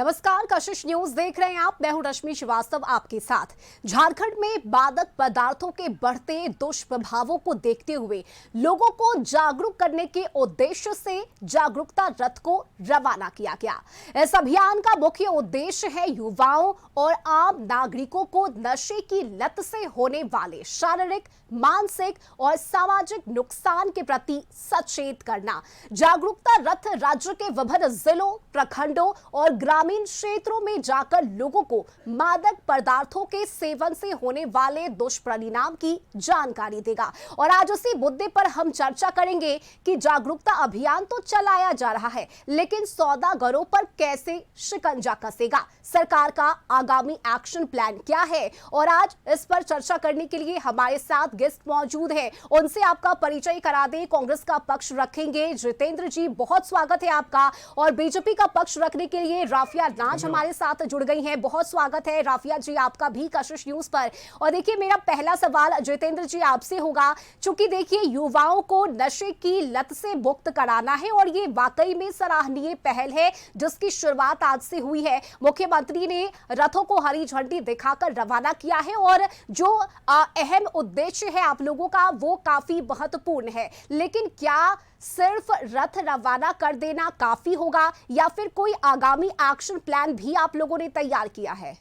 नमस्कार, कशिश न्यूज देख रहे हैं आप। मैं हूं रश्मि श्रीवास्तव आपके साथ। झारखंड में मादक पदार्थों के बढ़ते दुष्प्रभावों को देखते हुए लोगों को जागरूक करने के उद्देश्य से जागरूकता रथ को रवाना किया गया। इस अभियान का मुख्य उद्देश्य है युवाओं और आम नागरिकों को नशे की लत से होने वाले शारीरिक, मानसिक और सामाजिक नुकसान के प्रति सचेत करना। जागरूकता रथ राज्य के विभिन्न जिलों, प्रखंडों और ग्रामीण क्षेत्रों में जाकर लोगों को मादक पदार्थों के सेवन से होने वाले दुष्परिणाम की जानकारी देगा। और आज उसी मुद्दे पर हम चर्चा करेंगे कि जागरूकता अभियान तो चलाया जा रहा है, लेकिन सौदागरों पर कैसे शिकंजा कसेगा, सरकार का आगामी एक्शन प्लान क्या है। और आज इस पर चर्चा करने के लिए हमारे साथ गेस्ट मौजूद हैं, उनसे आपका परिचय करा दें। कांग्रेस का पक्ष रखेंगे जितेंद्र जी, बहुत स्वागत है आपका। और बीजेपी का पक्ष रखने के लिए राफिया नाज हमारे साथ जुड़ गई हैं, बहुत स्वागत है राफिया जी आपका भी कशिश न्यूज पर। और देखिए, मेरा पहला सवाल जितेंद्र जी आपसे होगा, चूंकि देखिए युवाओं को नशे की लत से मुक्त कराना है और ये वाकई में सराहनीय पहल है जिसकी शुरुआत आज से हुई है। मुख्यमंत्री ने रथों को हरी झंडी दिखाकर रवाना किया है और जो अहम उद्देश्य है आप लोगों का वो काफी महत्वपूर्ण है। लेकिन क्या सिर्फ रथ रवाना कर देना काफी होगा या फिर कोई आगामी एक्शन प्लान भी आप लोगों ने तैयार किया है?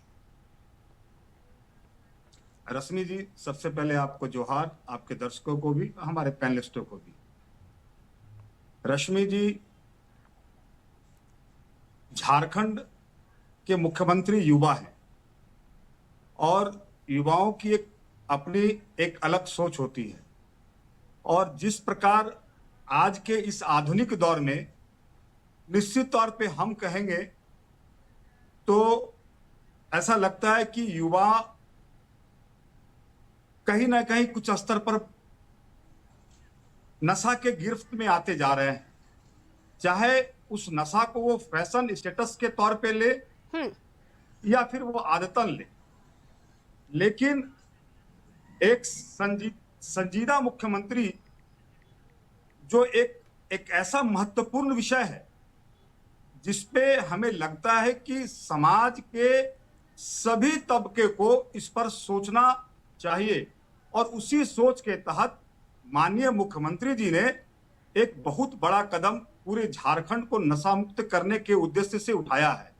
रश्मि जी, सबसे पहले आपको जोहार, आपके दर्शकों को भी, हमारे पैनलिस्टों को भी। रश्मि जी, झारखंड के मुख्यमंत्री युवा हैं और युवाओं की अपनी एक अलग सोच होती है। और जिस प्रकार आज के इस आधुनिक दौर में निश्चित तौर पे हम कहेंगे तो ऐसा लगता है कि युवा कहीं ना कहीं कुछ स्तर पर नशा के गिरफ्त में आते जा रहे हैं। चाहे उस नशा को वो फैशन स्टेटस के तौर पे ले या फिर वो आदतन ले, लेकिन एक संजीदा मुख्यमंत्री जो एक ऐसा महत्वपूर्ण विषय है जिसपे हमें लगता है कि समाज के सभी तबके को इस पर सोचना चाहिए, और उसी सोच के तहत माननीय मुख्यमंत्री जी ने एक बहुत बड़ा कदम पूरे झारखंड को नशा मुक्त करने के उद्देश्य से उठाया है।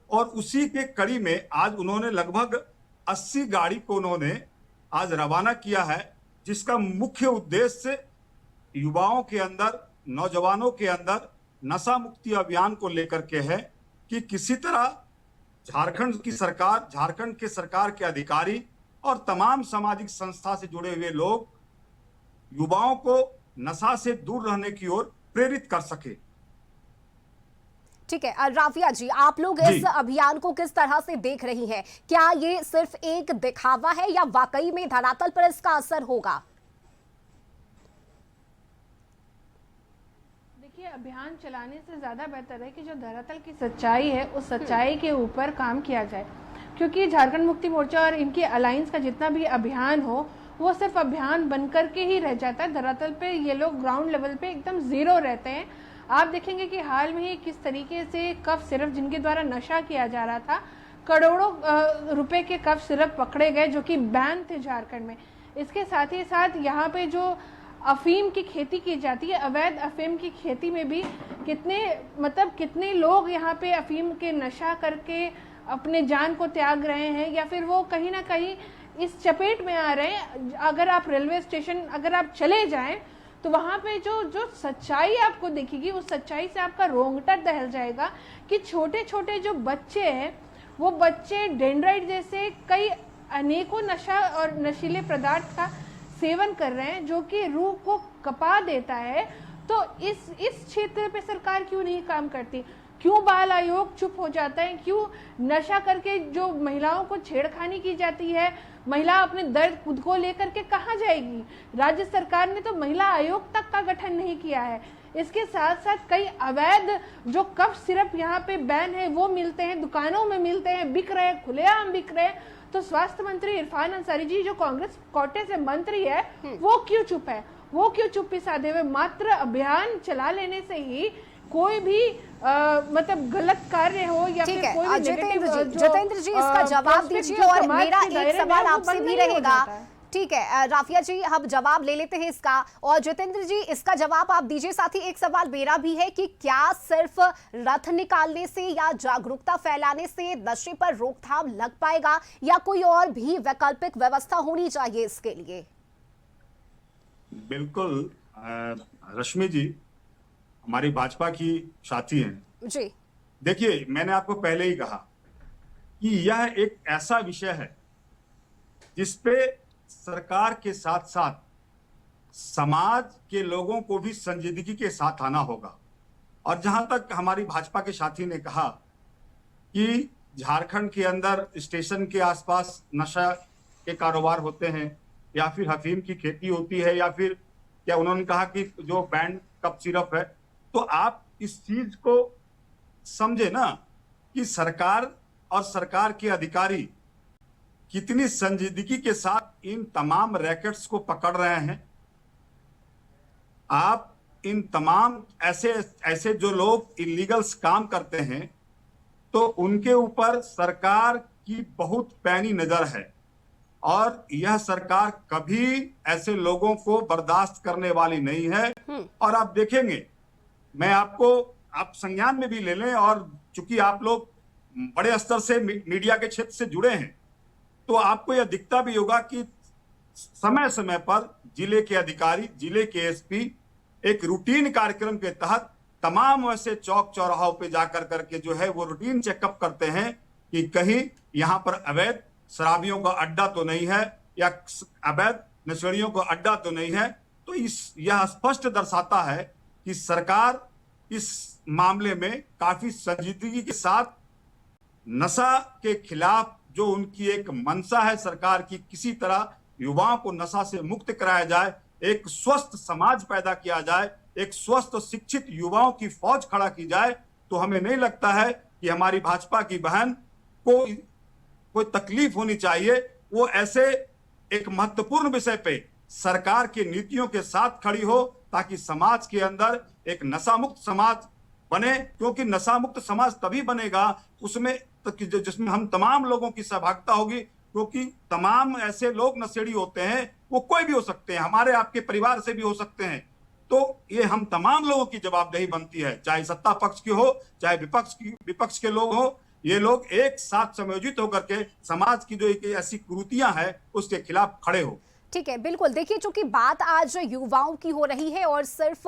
और उसी के कड़ी में आज उन्होंने लगभग 80 गाड़ी को उन्होंने आज रवाना किया है, जिसका मुख्य उद्देश्य युवाओं के अंदर, नौजवानों के अंदर नशा मुक्ति अभियान को लेकर के है कि किसी तरह झारखंड की सरकार, झारखंड के सरकार के अधिकारी और तमाम सामाजिक संस्था से जुड़े हुए लोग युवाओं को नशा से दूर रहने की ओर प्रेरित कर सके। ठीक है राफिया जी, आप लोग इस अभियान को किस तरह से देख रही हैं? क्या ये सिर्फ एक दिखावा है या वाकई में धरातल पर इसका असर होगा? देखिए, अभियान चलाने से ज़्यादा बेहतर है कि जो धरातल की सच्चाई है उस सच्चाई के ऊपर काम किया जाए, क्योंकि झारखंड मुक्ति मोर्चा और इनकी अलायंस का जितना भी अभियान हो वो सिर्फ अभियान बनकर के ही रह जाता है। धरातल पे ये लोग ग्राउंड लेवल पे एकदम ज़ीरो रहते हैं। आप देखेंगे कि हाल में ही किस तरीके से कफ सिरप जिनके द्वारा नशा किया जा रहा था, करोड़ों रुपए के कफ सिरप पकड़े गए जो कि बैन थे झारखंड में। इसके साथ ही साथ यहाँ पे जो अफीम की खेती की जाती है, अवैध अफीम की खेती में भी कितने लोग यहाँ पे अफीम के नशा करके अपने जान को त्याग रहे हैं या फिर वो कहीं ना कहीं इस चपेट में आ रहे हैं। अगर आप रेलवे स्टेशन अगर आप चले जाएं तो वहाँ पे जो सच्चाई आपको दिखेगी, उस सच्चाई से आपका रोंगटा दहल जाएगा कि छोटे छोटे जो बच्चे हैं वो बच्चे डेंड्राइट जैसे कई अनेकों नशा और नशीले पदार्थ का सेवन कर रहे हैं जो कि रूह को कपा देता है। तो इस क्षेत्र पे सरकार क्यों नहीं काम करती? क्यों बाल आयोग चुप हो जाता है? क्यों नशा करके जो महिलाओं को छेड़खानी की जाती है, महिला अपने दर्द खुद को लेकर के कहाँ जाएगी? राज्य सरकार ने तो महिला आयोग तक का गठन नहीं किया है। इसके साथ साथ कई अवैध जो कफ सिरप यहाँ पे बैन है वो मिलते हैं, दुकानों में मिलते हैं, बिक रहे हैं, खुलेआम बिक रहे हैं। तो स्वास्थ्य मंत्री इरफान अंसारी जी जो कांग्रेस कोटे से मंत्री है वो क्यों चुप है? वो क्यों चुप्पी साधे हुए? मात्र अभियान चला लेने से ही कोई भी मतलब गलत कार्य हो या ठीक फिर है, कोई भी जितेंद्र जी इसका जवाब दीजिए और मेरा एक सवाल आपसे भी रहेगा। ठीक है राफिया जी, हम जवाब ले लेते हैं इसका, और जितेंद्र जी इसका जवाब आप दीजिए। साथ ही एक सवाल मेरा भी है कि क्या सिर्फ रथ निकालने से या जागरूकता फैलाने से नशे पर रोकथाम लग पाएगा, या कोई और भी वैकल्पिक व्यवस्था होनी चाहिए इसके लिए? बिल्कुल रश्मि जी हमारी भाजपा की साथी हैं जी। देखिए, मैंने आपको पहले ही कहा कि यह एक ऐसा विषय है जिसपे सरकार के साथ साथ समाज के लोगों को भी संजीदगी के साथ आना होगा। और जहां तक हमारी भाजपा के साथी ने कहा कि झारखंड के अंदर स्टेशन के आसपास नशा के कारोबार होते हैं या फिर अफीम की खेती होती है, या फिर क्या उन्होंने कहा कि जो बैंड कप सिरप है, तो आप इस चीज को समझे ना कि सरकार और सरकार के अधिकारी कितनी संजीदगी के साथ इन तमाम रैकेट्स को पकड़ रहे हैं। आप इन तमाम ऐसे जो लोग इलीगल्स काम करते हैं, तो उनके ऊपर सरकार की बहुत पैनी नजर है, और यह सरकार कभी ऐसे लोगों को बर्दाश्त करने वाली नहीं है। और आप देखेंगे, मैं आप संज्ञान में भी ले लें, और चूंकि आप लोग बड़े स्तर से मीडिया के क्षेत्र से जुड़े हैं, तो आपको यह दिखता भी होगा कि समय समय पर जिले के अधिकारी, जिले के एसपी एक रूटीन कार्यक्रम के तहत तमाम ऐसे चौक चौराहों पे जाकर करके जो है वो रूटीन चेकअप करते हैं कि कहीं यहाँ पर अवैध शराबियों का अड्डा तो नहीं है या अवैध नशेड़ियों का अड्डा तो नहीं है। तो यह स्पष्ट दर्शाता है कि सरकार इस मामले में काफी संजीदगी के साथ नशा के खिलाफ जो उनकी एक मंशा है सरकार की, किसी तरह युवाओं को नशा से मुक्त कराया जाए, एक स्वस्थ समाज पैदा किया जाए, एक स्वस्थ शिक्षित युवाओं की फौज खड़ा की जाए, तो हमें नहीं लगता है कि हमारी भाजपा की बहन को कोई तकलीफ होनी चाहिए। वो ऐसे एक महत्वपूर्ण विषय पे सरकार की नीतियों के साथ खड़ी हो, ताकि समाज के अंदर एक नशा मुक्त समाज बने, क्योंकि नशा मुक्त समाज तभी बनेगा उसमें जिसमें हम तमाम लोगों की सहभागिता होगी, क्योंकि तमाम ऐसे लोग नशेड़ी होते हैं, वो कोई भी हो सकते हैं, हमारे आपके परिवार से भी हो सकते हैं। तो ये हम तमाम लोगों की जवाबदेही बनती है, चाहे सत्ता पक्ष की हो चाहे विपक्ष के लोग हो, ये लोग एक साथ संयोजित होकर के समाज की जो एक ऐसी कुरीतियां हैं उसके खिलाफ खड़े हो। ठीक है, बिल्कुल। देखिए, चूंकि बात आज युवाओं की हो रही है, और सिर्फ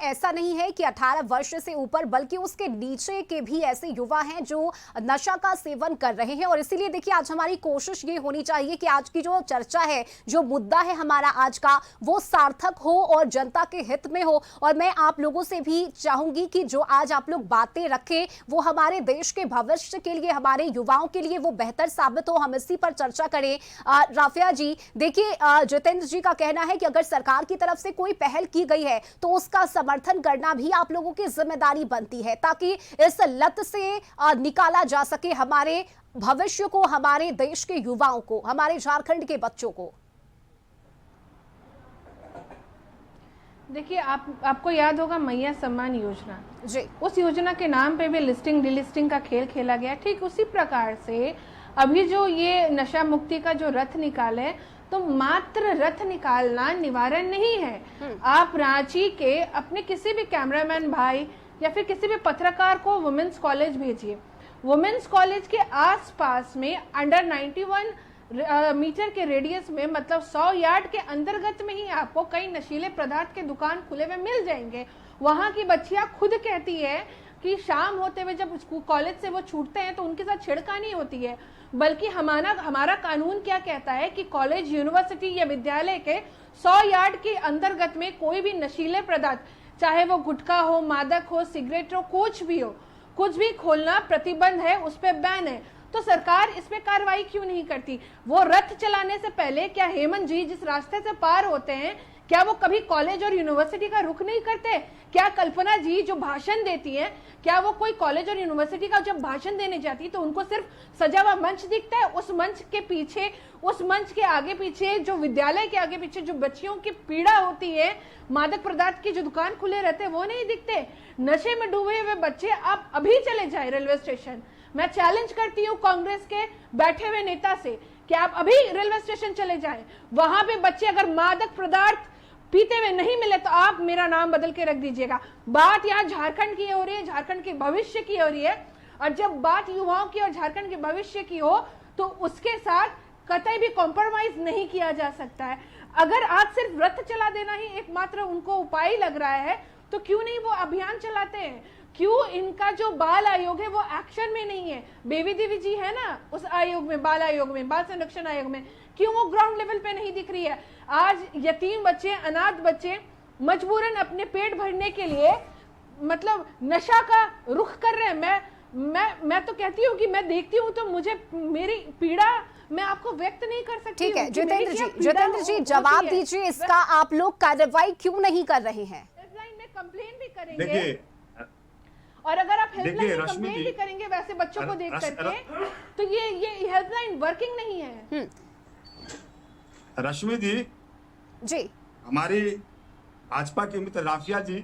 ऐसा नहीं है कि 18 वर्ष से ऊपर, बल्कि उसके नीचे के भी ऐसे युवा हैं जो नशा का सेवन कर रहे हैं। और इसीलिए देखिए, आज हमारी कोशिश ये होनी चाहिए कि आज की जो चर्चा है, जो मुद्दा है हमारा आज का, वो सार्थक हो और जनता के हित में हो। और मैं आप लोगों से भी चाहूंगी कि जो आज आप लोग बातें रखें, वो हमारे देश के भविष्य के लिए, हमारे युवाओं के लिए वो बेहतर साबित हो। हम इसी पर चर्चा करें। राफिया जी, देखिए, जितेंद्र जी का कहना है कि अगर सरकार की तरफ से कोई पहल की गई है तो उसका समर्थन करना भी आप लोगों की जिम्मेदारी बनती है, ताकि इस लत से निकाला जा सके हमारे भविष्य को, हमारे देश के युवाओं को, हमारे झारखंड के बच्चों को। देखिए, आपको याद होगा मैया सम्मान योजना जी, उस योजना के नाम पे भी लिस्टिंग डिलिस्टिंग का खेल खेला गया। ठीक उसी प्रकार से अभी जो ये नशा मुक्ति का जो रथ निकाले, तो मात्र रथ निकालना निवारण नहीं है। आप रांची के अपने किसी भी कैमरामैन भाई या फिर किसी भी पत्रकार को वुमेन्स कॉलेज भेजिए। वुमेन्स कॉलेज के आसपास में अंडर 91 मीटर के रेडियस में, मतलब 100 यार्ड के अंतर्गत में ही आपको कई नशीले पदार्थ के दुकान खुले हुए मिल जाएंगे। वहां की बच्चियां खुद कहती है कि शाम होते हुए जब कॉलेज से वो छूटते हैं तो उनके साथ छिड़कानी होती है। बल्कि हमारा कानून क्या कहता है कि कॉलेज, यूनिवर्सिटी या विद्यालय के 100 यार्ड के अंतर्गत में कोई भी नशीले पदार्थ, चाहे वो गुटखा हो, मादक हो, सिगरेट हो, कुछ भी हो, कुछ भी खोलना प्रतिबंध है, उस पर बैन है। तो सरकार इस पे कार्रवाई क्यों नहीं करती? वो रथ चलाने से पहले क्या हेमंत जी जिस रास्ते से पार होते हैं, क्या वो कभी कॉलेज और यूनिवर्सिटी का रुख नहीं करते? क्या कल्पना जी जो भाषण देती हैं, क्या वो कोई कॉलेज और यूनिवर्सिटी का जब भाषण देने जाती है तो उनको सिर्फ सजा हुआ मंच दिखता है? उस मंच के पीछे, उस मंच के आगे पीछे, जो विद्यालय के आगे पीछे जो बच्चियों की पीड़ा होती है, मादक पदार्थ की जो दुकान खुले रहते हैं, वो नहीं दिखते? नशे में डूबे हुए बच्चे आप अभी चले जाए रेलवे स्टेशन, मैं चैलेंज करती हूँ कांग्रेस के बैठे हुए नेता से कि आप अभी रेलवे स्टेशन चले जाएं, वहां पे बच्चे अगर मादक पदार्थ पीते हुए नहीं मिले तो आप मेरा नाम बदल के रख दीजिएगा। बात यहाँ झारखंड की हो रही है, झारखंड के भविष्य की हो रही है, और जब बात युवाओं की और झारखंड के भविष्य की हो तो उसके साथ कतई भी कॉम्प्रोमाइज नहीं किया जा सकता है। अगर आज सिर्फ रथ चला देना ही एकमात्र उनको उपाय लग रहा है तो क्यों नहीं वो अभियान चलाते हैं? क्यों इनका जो बाल आयोग है वो एक्शन में नहीं है? बेबी देवी जी है ना उस आयोग में, बाल आयोग में, बाल संरक्षण आयोग में, क्यों वो ग्राउंड लेवल पे नहीं दिख रही है? आज यतीम बच्चे, अनाथ बच्चे मजबूरन अपने पेट भरने के लिए मतलब नशा का रुख कर रहे हैं। मैं तो कहती हूँ कि मैं देखती हूँ तो मुझे मेरी पीड़ा मैं आपको व्यक्त नहीं कर सकती। ठीक है जितेंद्र जी जवाब दीजिए इसका, आप लोग कार्रवाई क्यों नहीं कर रहे हैं? हेल्पलाइन में कंप्लेन भी करेंगे, देखिए, और अगर आप हेल्पलाइन में रश्मि कंप्लेन भी करेंगे वैसे बच्चों को देख करके, तो ये हेल्पलाइन वर्किंग नहीं है। रश्मि जी, हमारी भाजपा के मित्र राफिया जी,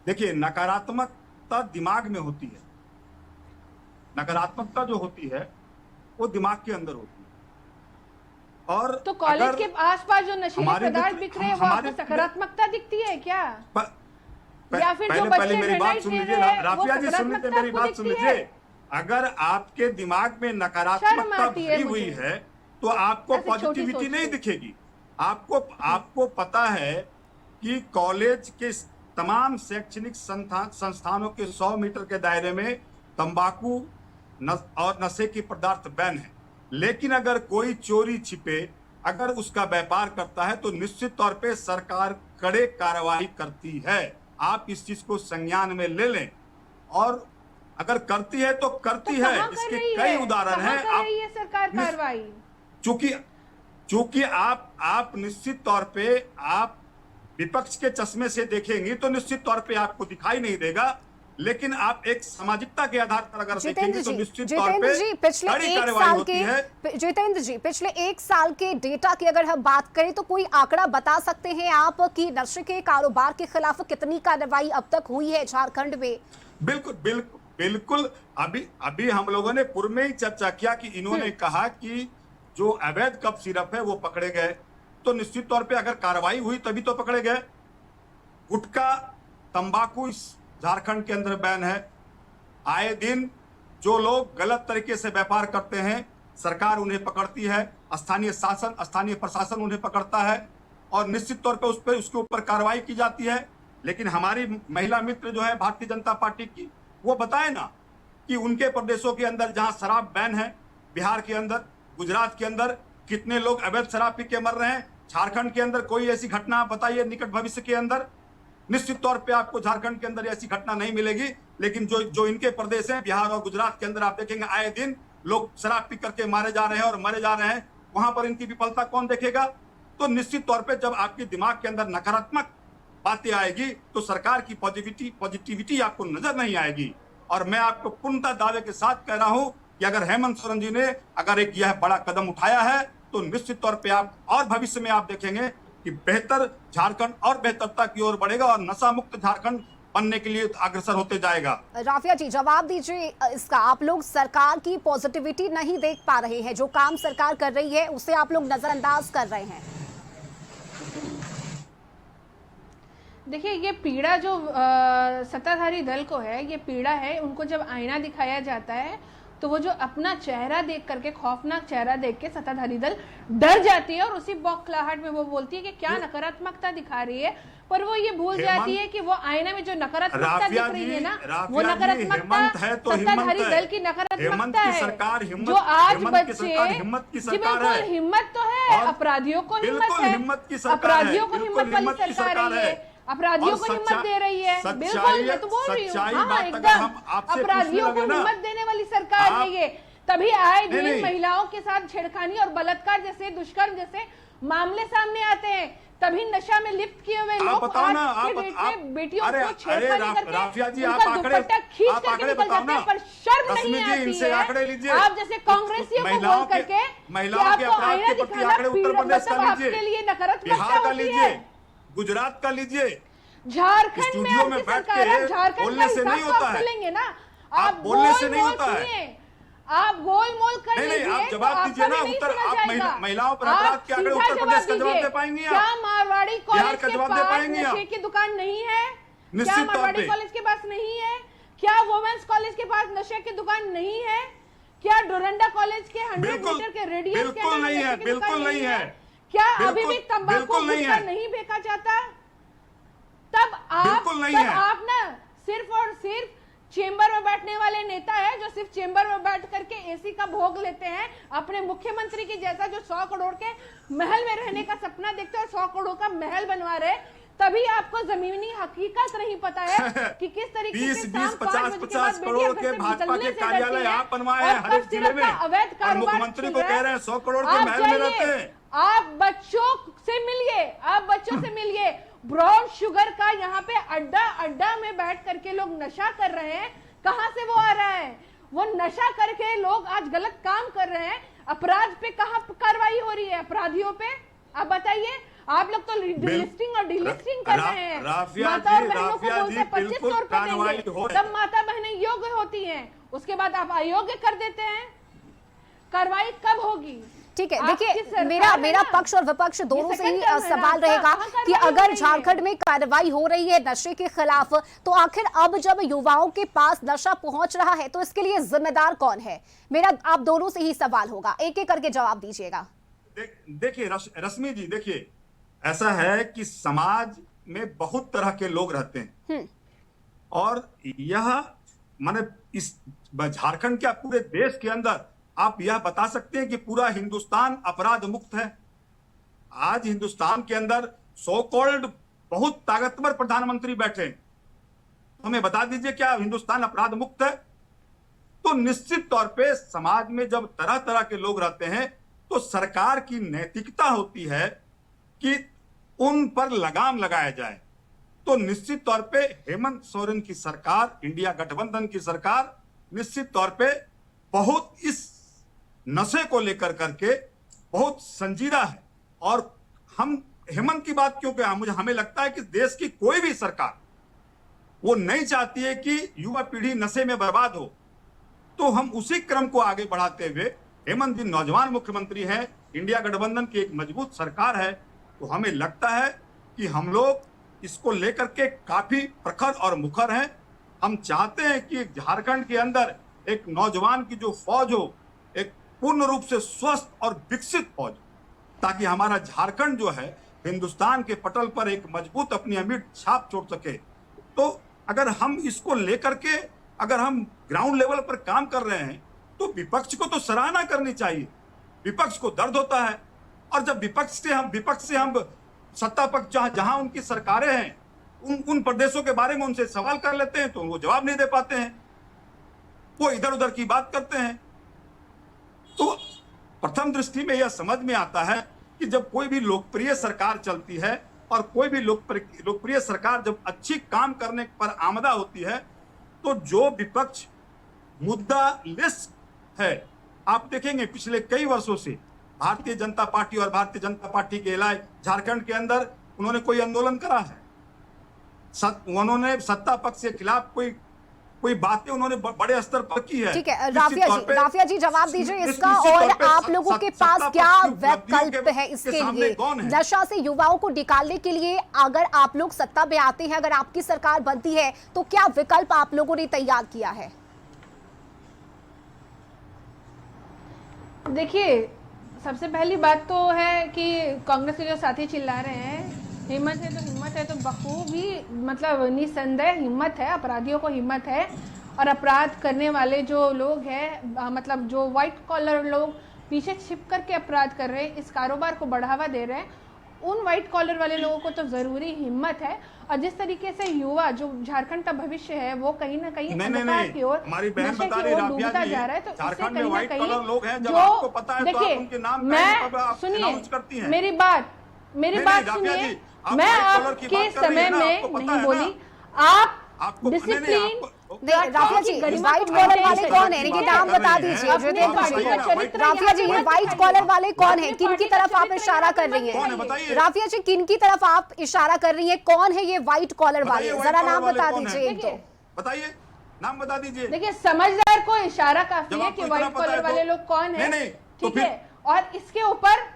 देखिए नकारात्मकता दिमाग में होती है, नकारात्मकता जो होती है वो दिमाग के अंदर होती है। और तो कॉलेज के आसपास जो नशीले पदार्थ बिक रहे हैं वो आपको सकारात्मकता दिखती है क्या? या फिर जो पहले मेरी बात सुन लीजिए राफिया जी, सुन लीजिए मेरी बात सुन लीजिए। अगर आपके दिमाग में नकारात्मकता भरी हुई है तो आपको पॉजिटिविटी नहीं दिखेगी। आपको पता है कि कॉलेज के तमाम शैक्षणिक संस्थानों के 100 मीटर के दायरे में तंबाकू और नशे की पदार्थ बैन है, लेकिन अगर कोई चोरी छिपे अगर उसका व्यापार करता है तो निश्चित तौर पे सरकार कड़े कार्रवाई करती है। आप इस चीज को संज्ञान में ले लें, और अगर करती है तो करती है, इसके कई उदाहरण हैं। सरकार कार्रवाई चूंकि आप निश्चित तौर पे आप विपक्ष के चश्मे से देखेंगे तो निश्चित तौर पे आपको दिखाई नहीं देगा, लेकिन आप एक सामाजिकता के आधार पर अगर देखेंगे तो निश्चित तौर पे कड़ी कार्रवाई होती है। जितेंद्र जी, पिछले 1 साल के डेटा की अगर हम बात करें तो कोई आंकड़ा बता सकते हैं आप कि नशे के कारोबार के खिलाफ कितनी कार्रवाई अब तक हुई है झारखंड में? बिल्कुल अभी हम लोगों ने पूर्व में ही चर्चा किया कि इन्होंने कहा कि जो अवैध कप सिरप है वो पकड़े गए, तो निश्चित तौर पे अगर कार्रवाई हुई तभी तो पकड़े गए। गुटखा, तंबाकू इस झारखंड के अंदर बैन है। आए दिन जो लोग गलत तरीके से व्यापार करते हैं सरकार उन्हें पकड़ती है, स्थानीय शासन, स्थानीय प्रशासन उन्हें पकड़ता है और निश्चित तौर पे उसके ऊपर कार्रवाई की जाती है। लेकिन हमारी महिला मित्र जो है भारतीय जनता पार्टी की, वो बताए ना कि उनके प्रदेशों के अंदर जहां शराब बैन है, बिहार के अंदर, गुजरात के अंदर कितने लोग अवैध शराब पी के मर रहे हैं। झारखंड के अंदर कोई ऐसी घटना बताइए निकट भविष्य के अंदर? निश्चित तौर पे आपको झारखंड के अंदर ऐसी घटना नहीं मिलेगी। लेकिन जो इनके प्रदेश हैं, बिहार और गुजरात के अंदर, आप देखेंगे आए दिन लोग शराब पी करके मारे जा रहे हैं और मरे जा रहे हैं। वहां पर इनकी विफलता कौन देखेगा? तो निश्चित तौर पे जब आपके दिमाग के अंदर नकारात्मक बातें आएगी तो सरकार की पॉजिटिविटी आपको नजर नहीं आएगी। और मैं आपको पूर्णतः दावे के साथ कह रहा हूं कि अगर हेमंत सोरेन जी ने अगर एक यह बड़ा कदम उठाया है तो निश्चित तौर पे आप और भविष्य में आप देखेंगे कि बेहतर झारखंड और बेहतरता की ओर बढ़ेगा और नशा मुक्त झारखंड बनने के लिए अग्रसर होते जाएगा। राफिया जी जवाब दीजिए इसका, आप लोग सरकार की पॉजिटिविटी नहीं देख पा रहे हैं, जो काम सरकार कर रही है उसे आप लोग नजरअंदाज कर रहे हैं। देखिए ये पीड़ा जो सत्ताधारी दल को है, ये पीड़ा है, उनको जब आईना दिखाया जाता है तो वो जो अपना चेहरा देख करके, खौफनाक चेहरा देख के सत्ताधारी दल डर जाती है और उसी बौखलाहट में वो बोलती है कि क्या नकारात्मकता दिखा रही है, पर वो ये भूल जाती है कि वो आईना में जो नकारात्मकता दिख रही है ना, वो नकारात्मकता सत्ताधारी दल की नकारात्मकता है। जो आज बच्चे, बिल्कुल हिम्मत तो है, अपराधियों को हिम्मत है, अपराधियों को हिम्मत वाली सरकार है, अपराधियों को हिम्मत दे रही है। बिल्कुल मैं तो बोल रही हूँ, हाँ एकदम अपराधियों को हिम्मत देने वाली सरकार है ये। तभी आए दिन महिलाओं के साथ छेड़खानी और बलात्कार जैसे, दुष्कर्म जैसे मामले सामने आते हैं, तभी नशा में लिप्त किए हुए लोग बताओ ना, आज के डेट में बेटियों को छेड़खानी करके राफिया जी, उनका आप दुपट्टा खींच करके निकल जाते हैं, पर शर्म रश्मि नहीं जी, आती इनसे आंकड़े लीजिए। है आप जैसे कांग्रेसियों को बोल करके महिलाओं के अपराध के प्रति आंकड़े उत्तर प्रदेश का आपके लिए लीजिए, नकारात्मकता बिहार का होती लीजिए, है। गुजरात का लीजिए। झारखंड में स्टूडियो में आपकी बैठ सरकार है, के झारखंड बोलने का से नहीं हिसाब होता आप है। लेंगे ना, आप बोलने से नहीं होता है। सुनिए, आप गोलमोल कर नहीं, लीजिए, आप जवाब तो दीजिए आपका ना, भी नहीं उत्तर सुना आप जाएगा। महिलाओं पर आप अपराध के आंकड़े सीधा उत्तर प्रदेश का जवाब दीजिए। दे पाएंगी आप? क्या मारवाड़ी बिहार कॉलेज का के जवाब दे पास पाएंगी आप? नशे की दुकान नहीं है? क्या निश्चित तौर मारवाड़ी पे। कॉलेज के पास नहीं है? क्या वुमेन्स कॉलेज के पास नशे की दुकान नहीं है? क्या डोरंडा कॉलेज के 100 बिल्कुल, मीटर के रेडियस के बिल्कुल अंदर नहीं नशे है, की दुकान बिल्कुल नहीं है। क्या बिल्कुल, अभी भी तंबाकू बिल्कुल नहीं गुटखा है। नहीं बेचा जाता? तब बिल्कुल नहीं तब है। आप ना सिर्फ और सिर्फ चेंबर में बैठने वाले नेता है जो सिर्फ चेंबर में बैठ करके एसी का भोग लेते हैं, अपने मुख्यमंत्री की जैसा जो 100 करोड़ के महल में रहने का सपना देखते हैं और 100 करोड़ का महल बनवा रहे, तभी आपको जमीनी हकीकत नहीं पता है कि किस तरीके से 20, 50 करोड़ के भाजपा के कार्यालय आप बनवाए हैं हर एक जिले में, और मुख्यमंत्री को कह रहे हैं 100 करोड़ के महल में रहते हैं। आप बच्चों से मिलिए, आप बच्चों से मिलिए। ब्राउन शुगर का यहाँ पे अड्डा अड्डा में बैठ करके लोग नशा कर रहे हैं, कहां से वो आ रहा है? वो नशा करके लोग आज गलत काम कर रहे हैं, अपराध पे कहां कार्रवाई हो रही है? अपराधियों पे आप बताइए। आप लोग तो लिस्टिंग और डिलिस्टिंग कर रहे हैं। माता और बहनों को बोलते 2500 रुपए देंगे, तब माता बहनें योग्य होती हैं, उसके बाद आप अयोग्य कर देते हैं। कार्रवाई कब होगी? ठीक है, देखिए मेरा पक्ष और विपक्ष दोनों से ही सवाल रहेगा कि कहाँ अगर झारखंड में कार्रवाई हो रही है नशे के खिलाफ, तो आखिर अब जब युवाओं के पास नशा पहुंच रहा है तो इसके लिए जिम्मेदार कौन है? मेरा आप दोनों से ही सवाल होगा, एक एक करके जवाब दीजिएगा। देखिए रश्मि जी, देखिए ऐसा है कि समाज में बहुत तरह के लोग रहते हैं, और यह माने इस झारखंड क्या पूरे देश के अंदर आप यह बता सकते हैं कि पूरा हिंदुस्तान अपराध मुक्त है? आज हिंदुस्तान के अंदर सो कॉल्ड बहुत ताकतवर प्रधानमंत्री बैठे हैं, हमें बता दीजिए क्या हिंदुस्तान अपराध मुक्त है? तो निश्चित तौर पे समाज में जब तरह तरह के लोग रहते हैं तो सरकार की नैतिकता होती है कि उन पर लगाम लगाया जाए। तो निश्चित तौर पे हेमंत सोरेन की सरकार, इंडिया गठबंधन की सरकार निश्चित तौर पे बहुत इस नशे को लेकर करके बहुत संजीदा है। और हम हेमंत की बात क्यों कहें, मुझे हमें लगता है कि देश की कोई भी सरकार वो नहीं चाहती है कि युवा पीढ़ी नशे में बर्बाद हो। तो हम उसी क्रम को आगे बढ़ाते हुए, हेमंत जी नौजवान मुख्यमंत्री हैं, इंडिया गठबंधन की एक मजबूत सरकार है, तो हमें लगता है कि हम लोग इसको लेकर के काफी प्रखर और मुखर हैं। हम चाहते हैं कि झारखंड के अंदर एक नौजवान की जो फौज हो, एक पूर्ण रूप से स्वस्थ और विकसित फौज, ताकि हमारा झारखंड जो है हिंदुस्तान के पटल पर एक मजबूत अपनी अमिट छाप छोड़ सके। तो अगर हम इसको लेकर के अगर हम ग्राउंड लेवल पर काम कर रहे हैं तो विपक्ष को तो सराहना करनी चाहिए। विपक्ष को दर्द होता है, और जब विपक्ष से हम सत्ता पक्ष जहां उनकी सरकारें हैं उन प्रदेशों के बारे में उनसे सवाल कर लेते हैं तो वो जवाब नहीं दे पाते हैं, वो इधर उधर की बात करते हैं। तो प्रथम दृष्टि में यह समझ में आता है कि जब कोई भी लोकप्रिय सरकार चलती है और कोई भी लोकप्रिय सरकार जब अच्छी काम करने पर आमदा होती है, तो जो विपक्ष मुद्दा लिस्ट है, आप देखेंगे पिछले कई वर्षों से भारतीय जनता पार्टी और भारतीय जनता पार्टी के अलावा झारखंड के अंदर उन्होंने कोई आंदोलन करा है? उन्होंने सत्ता पक्ष के खिलाफ कोई बातें उन्होंने बड़े स्तर पर की है? ठीक है, राफिया जी जवाब दीजिए इसका, और आप लोगों के पास क्या वैकल्प है इसके लिए? नशा से युवाओं को निकालने के लिए अगर आप लोग सत्ता में आते हैं, अगर आपकी सरकार बनती है, तो क्या विकल्प आप लोगों ने तैयार किया है? देखिए, सबसे पहली बात तो है कि कांग्रेस के जो साथी चिल्ला रहे हैं हिम्मत है तो बखूबी, मतलब निसंदेह हिम्मत है, अपराधियों को हिम्मत है, और अपराध करने वाले जो लोग हैं, मतलब जो व्हाइट कॉलर लोग पीछे छिप करके अपराध कर रहे हैं, इस कारोबार को बढ़ावा दे रहे हैं, उन व्हाइट कॉलर वाले लोगों को तो जरूरी हिम्मत है, और जिस तरीके से युवा जो झारखंड का भविष्य है वो कहीं ना कहीं अंधकार की ओर, हमारी बहन नशे बता की रही ओर राफिया डूबता जी, जा रहा है। तो इससे झारखंड में कहीं ना व्हाइट कहीं कॉलर लोग हैं, जब जो आपको पता है तो आप देखिए, उनके नाम मैं सुनिए मेरी बात सुनिए, मैं आपके समय में नहीं बोली, आप डिसिप्लिन राफिया जी व्हाइट कॉलर वाले कौन है, इनके नाम बता दीजिए जितेंद्र जी को। राफिया जी ये व्हाइट कॉलर वाले कौन है, किन की तरफ आप इशारा कर रही हैं? राफिया जी किन की तरफ आप इशारा कर रही हैं, कौन है ये व्हाइट कॉलर वाले, जरा नाम बता दीजिए एक दो। बताइए, नाम बता दीजिए। देखिए समझदार को इशारा काफी है कि व्हाइट कॉलर वाले लोग कौन है, ठीक है। और इसके ऊपर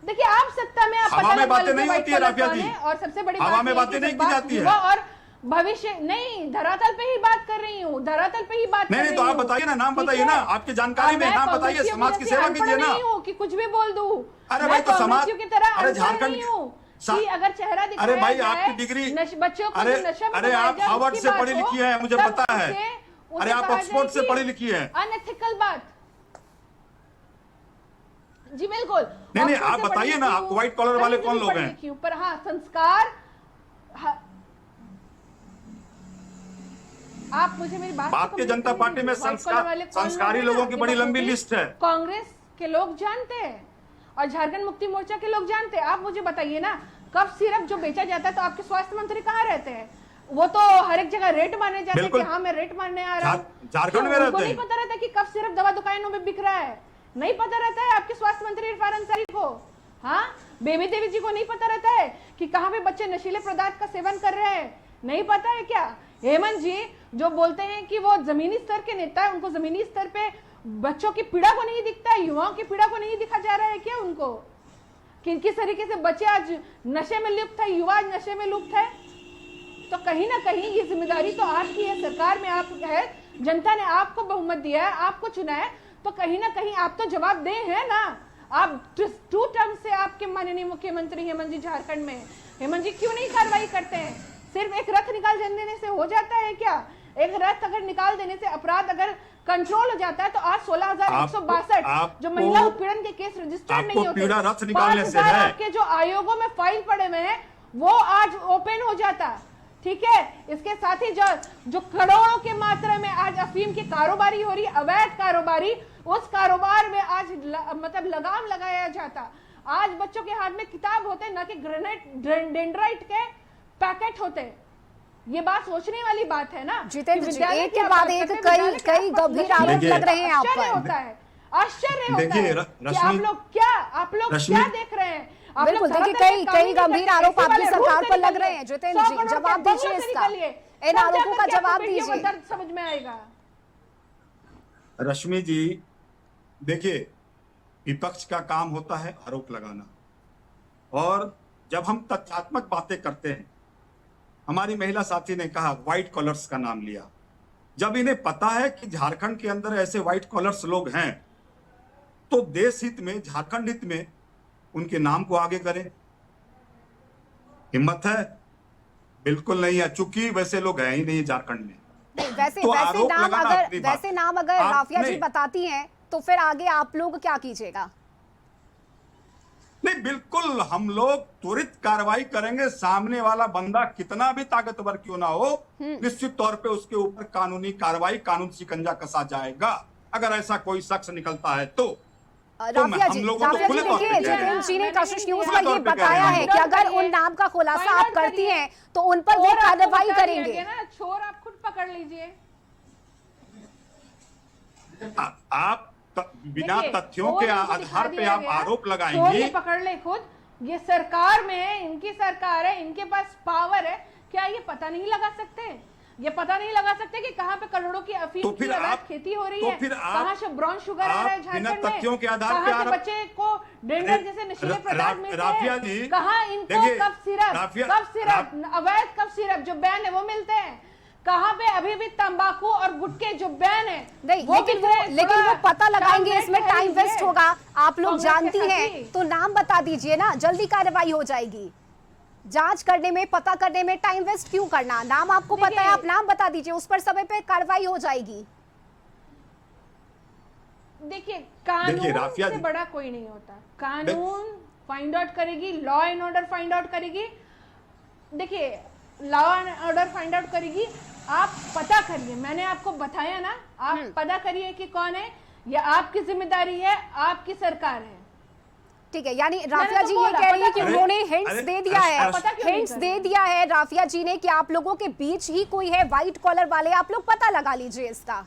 देखिए आप सत्ता में आप हवा में बातें नहीं होती है राफिया जी, और सबसे बड़ी हवा में बातें नहीं की जाती है, और भविष्य नहीं, धरातल पे ही बात कर रही हूँ, धरातल पे ही बात कर रही हूँ। नहीं तो आप बताइए ना, नाम बताइए ना, आपकी जानकारी में नाम बताइए, समाज की सेवा कीजिए ना। कि कुछ भी बोल दूं, अरे भाई तो समाज की तरह अरे झारखंड कि अगर चेहरा दिखाया अरे भाई जाए, आपकी डिग्री बच्चों को नशा में अरे आप डुबाया जाए, हार्वर्ड उसकी से बात पढ़ी हो, लिखी है, मुझे तब पता है। उसे अरे आप कहा ऑक्सफोर्ड से जाए पढ़ी कि लिखी है। अनएथिकल बात, जी बिल्कुल। नहीं आप बताइए ना, आपको व्हाइट कॉलर वाले कौन लोग हैं? ऊपर हाँ संस्कार, आप मुझे मेरी बात भारतीय जनता पार्टी में संस्कारी लोगों की बड़ी लंबी लिस्ट है। कांग्रेस के लोग जानते हैं और झारखंड मुक्ति मोर्चा के लोग जानते हैं। आप मुझे बताइए ना, कफ सिरप जो बेचा जाता है तो आपके स्वास्थ्य मंत्री कहाँ रहते हैं? वो तो हर एक जगह रेट मारने जाते हैं कि हाँ मैं रेट मारने आ रहा हूँ। झारखंड में रहते हैं, नहीं पता रहता कि कफ सिरप दवा दुकानों में बिक रहा है, नहीं पता रहता है आपके स्वास्थ्य मंत्री इरफान अंसारी को, हाँ बेबी देवी जी को नहीं पता रहता है कि कहाँ पे बच्चे नशीले पदार्थ का सेवन कर रहे हैं, नहीं पता है क्या? हेमंत जी जो बोलते हैं कि वो जमीनी स्तर के नेता है, उनको जमीनी स्तर पे बच्चों की पीड़ा को नहीं दिखता है, युवाओं की पीड़ा को नहीं दिखा जा रहा है क्या उनको? किस तरीके से बच्चे आज नशे में लिप्त है, युवा आज नशे में लिप्त है। तो कहीं ना कहीं ये जिम्मेदारी तो आपकी है, सरकार में आप है, जनता ने आपको बहुमत दिया है, आपको चुना है, तो कहीं ना कहीं आप तो जवाब दे हैं ना। आप 2 टर्म से आपके माननीय मुख्यमंत्री हेमंत जी झारखंड में, हेमंत जी क्यों नहीं कार्रवाई करते हैं? सिर्फ एक रथ निकाल देने से हो जाता है क्या? एक रथ अगर निकाल देने से अपराध अगर कंट्रोल हो जाता है तो आज 16,162 जो महिला उत्पीड़न के केस रजिस्टर्ड नहीं होते, पीड़ा रथ निकालने से है। आपके जो आयोगों में फाइल पड़े हुए हैं वो आज ओपन हो जाता, ठीक है। इसके साथ ही जो करोड़ों के मात्रा में आज अफीम की कारोबारी हो रही, अवैध कारोबारी, उस कारोबार में आज मतलब लगाम लगाया जाता। आज बच्चों के हाथ में किताब होते ना कि ग्रेनेड डेंड्राइट के पैकेट होते। ये बात सोचने वाली बात है ना। जितेंद्र जी एक के बाद एक कई गंभीर आरोप लग रहे हैं आप पर। आश्चर्य होता है कि आप लोग क्या देख रहे हैं? बिल्कुल देखिए कई गंभीर आरोप आपकी सरकार पर लग रहे हैं। जितेंद्र जी जवाब दीजिए इसका, इन आरोपों का जवाब दीजिए। दर्द समझ में आएगा। रश्मि जी देखिए, विपक्ष का काम होता है आरोप लगाना, और जब हम तथ्यात्मक बातें करते हैं, हमारी महिला साथी ने कहा व्हाइट कॉलर्स का नाम लिया, जब इन्हें पता है कि झारखंड के अंदर ऐसे व्हाइट कॉलर्स लोग हैं तो देश हित में, झारखंड हित में उनके नाम को आगे करें। हिम्मत है? बिल्कुल नहीं है, चूंकि वैसे लोग हैं ही नहीं झारखंड में। वैसे नाम अगर राफिया जी बताती हैं तो फिर आगे आप लोग क्या कीजिएगा? नहीं बिल्कुल, हम लोग त्वरित कार्रवाई करेंगे। सामने वाला बंदा कितना भी ताकतवर क्यों ना हो, निश्चित तौर पे उसके ऊपर कानूनी कार्रवाई, कानून शिकंजा कसा जाएगा अगर ऐसा कोई शख्स निकलता है तो। राफिया जी देखिए, जितेंद्र जी ने कशिश न्यूज पर ये बताया है कि अगर उन नाम का खुलासा आप करती हैं तो उन पर वो कार्रवाई करेंगे। छोर आप खुद पकड़ लीजिए। आप बिना तथ्यों के आधार पे आप आरोप लगाएंगे। पकड़ ले खुद, ये सरकार में है, इनकी सरकार है, इनके पास पावर है, क्या ये पता नहीं लगा सकते? ये पता नहीं लगा सकते कि कहां पे करोड़ों की अफीम की खेती हो रही है, कहां से ब्राउन शुगर आ रहा है झारखंड में, तथ्यों के आधार कहां से बच्चे को डेंडर जैसे नशीले पदार्थ मिलते हैं, कहां इनको कफ सिरप अवैध कफ सिरप जो बैन है वो मिलते हैं, कहां पे अभी भी तंबाकू और गुटखे जो बैन है नहीं, लेकिन वो पता लगाएंगे, इसमें टाइम वेस्ट होगा। आप लोग जानती हैं तो नाम बता दीजिए ना, जल्दी कार्रवाई हो जाएगी। जांच करने में, पता करने में टाइम वेस्ट क्यों करना? नाम आपको पता है, आप नाम बता दीजिए, उस पर समय पे कार्रवाई हो जाएगी। देखिए कानून से बड़ा कोई नहीं होता, कानून फाइंड आउट करेगी, law and order find out करेगी। देखिए, law and order find out करेगी, आप पता करिए, मैंने आपको बताया ना, आप पता करिए कि कौन है, ये आपकी जिम्मेदारी है, आपकी सरकार है। ठीक है, यानी राफिया तो जी ये बोला, कह रही है कि पता उन्होंने हिंट्स दे दिया है, पता क्यों नहीं हिंट्स कर दे रहे? दिया है राफिया जी ने कि आप लोगों के बीच ही कोई है व्हाइट कॉलर वाले, आप लोग पता लगा लीजिए इसका।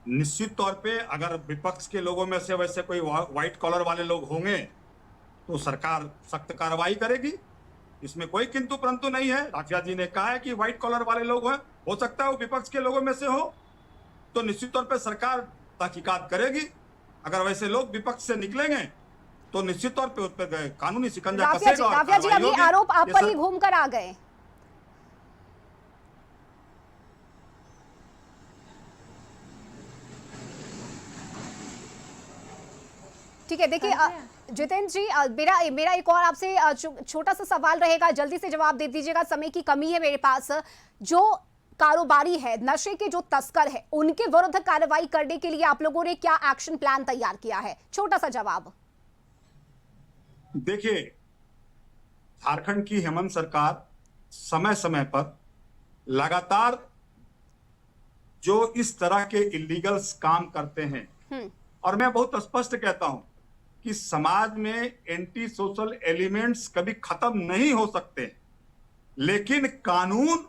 निश्चित तौर पे अगर विपक्ष के लोगों में से वैसे कोई व्हाइट कॉलर वाले लोग होंगे तो सरकार सख्त कार्रवाई करेगी, इसमें कोई किंतु परंतु नहीं है। राफिया जी ने कहा है कि व्हाइट कॉलर वाले लोग हैं, हो सकता है वो विपक्ष के लोगों में से हो, तो निश्चित तौर पे सरकार तहकीकात करेगी। अगर वैसे लोग विपक्ष से निकलेंगे तो निश्चित तौर पे उस पर कानूनी शिकंजा कसेगा और राफिया जी कार्रवाई अभी होगी। आरोप आप ये पर सर- ही घूम कर आ गए। ठीक है, देखिए जितेंद्र जी, मेरा एक और आपसे छोटा सा सवाल रहेगा, जल्दी से जवाब दे दीजिएगा, समय की कमी है मेरे पास। जो कारोबारी है, नशे के जो तस्कर है, उनके विरुद्ध कार्रवाई करने के लिए आप लोगों ने क्या एक्शन प्लान तैयार किया है? छोटा सा जवाब। देखिए, झारखंड की हेमंत सरकार समय समय पर लगातार जो इस तरह के इलीगल्स काम करते हैं, और मैं बहुत स्पष्ट कहता हूं कि समाज में एंटी सोशल एलिमेंट्स कभी खत्म नहीं हो सकते, लेकिन कानून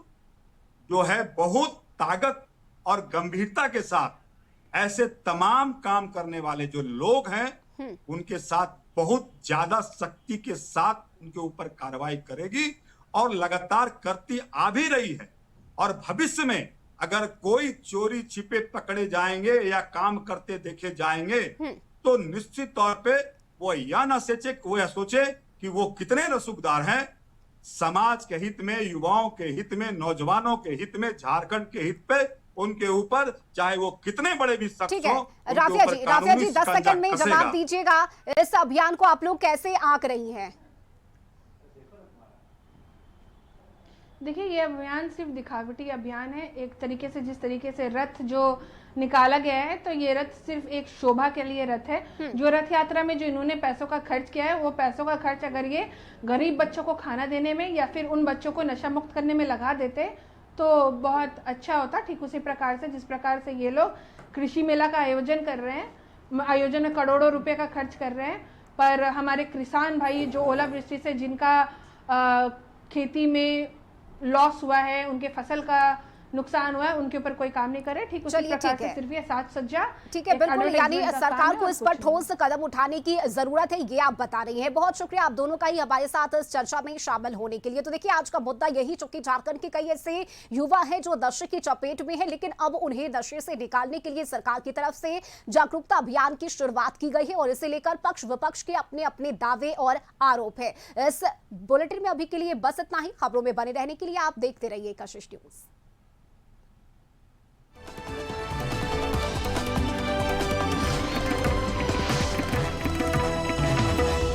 जो है बहुत ताकत और गंभीरता के साथ ऐसे तमाम काम करने वाले जो लोग हैं उनके साथ बहुत ज्यादा सख्ती के साथ उनके ऊपर कार्रवाई करेगी, और लगातार करती आ भी रही है। और भविष्य में अगर कोई चोरी छिपे पकड़े जाएंगे या काम करते देखे जाएंगे तो निश्चित तौर पे वो या ना सोचे कि वो कितने रसूखदार हैं। समाज के हित में, युवाओं के हित में, नौजवानों के हित में, झारखंड के हित पे उनके ऊपर चाहे वो कितने बड़े भी शख्स ठीक है, हों, उनके राफिया ऊपर जी कानूनी 10 शिकंजा सेकंड में कसेगा। जवाब दीजिएगा, इस अभियान को आप लोग कैसे आंक रही हैं? देखिए, ये अभियान सिर्फ दिखावटी अभियान है। एक तरीके से, जिस तरीके से रथ जो निकाला गया है, तो ये रथ सिर्फ एक शोभा के लिए रथ है। जो रथ यात्रा में जो इन्होंने पैसों का खर्च किया है, वो पैसों का खर्च अगर ये गरीब बच्चों को खाना देने में या फिर उन बच्चों को नशा मुक्त करने में लगा देते तो बहुत अच्छा होता। ठीक उसी प्रकार से जिस प्रकार से ये लोग कृषि मेला का आयोजन कर रहे हैं, आयोजन में करोड़ों रुपए का खर्च कर रहे हैं, पर हमारे किसान भाई जो ओलावृष्टि से जिनका खेती में लॉस हुआ है, उनके फसल का नुकसान हुआ है, उनके ऊपर कोई काम नहीं करे। ठीक उसी प्रकार से सिर्फ ये साज सज्जा। ठीक है, बिल्कुल, यानी सरकार को इस पर ठोस कदम उठाने की जरूरत है, ये आप बता रही हैं। बहुत शुक्रिया आप दोनों का ही हमारे साथ इस चर्चा में शामिल होने के लिए। तो देखिए, आज का मुद्दा यही, चूंकि झारखंड के कई ऐसे युवा हैं जो नशे की चपेट में है, लेकिन अब उन्हें नशे से निकालने के लिए सरकार की तरफ से जागरूकता अभियान की शुरुआत की गई है, और इसे लेकर पक्ष विपक्ष के अपने अपने दावे और आरोप है। इस बुलेटिन में अभी के लिए बस इतना ही। खबरों में बने रहने के लिए आप देखते रहिए कशिश न्यूज।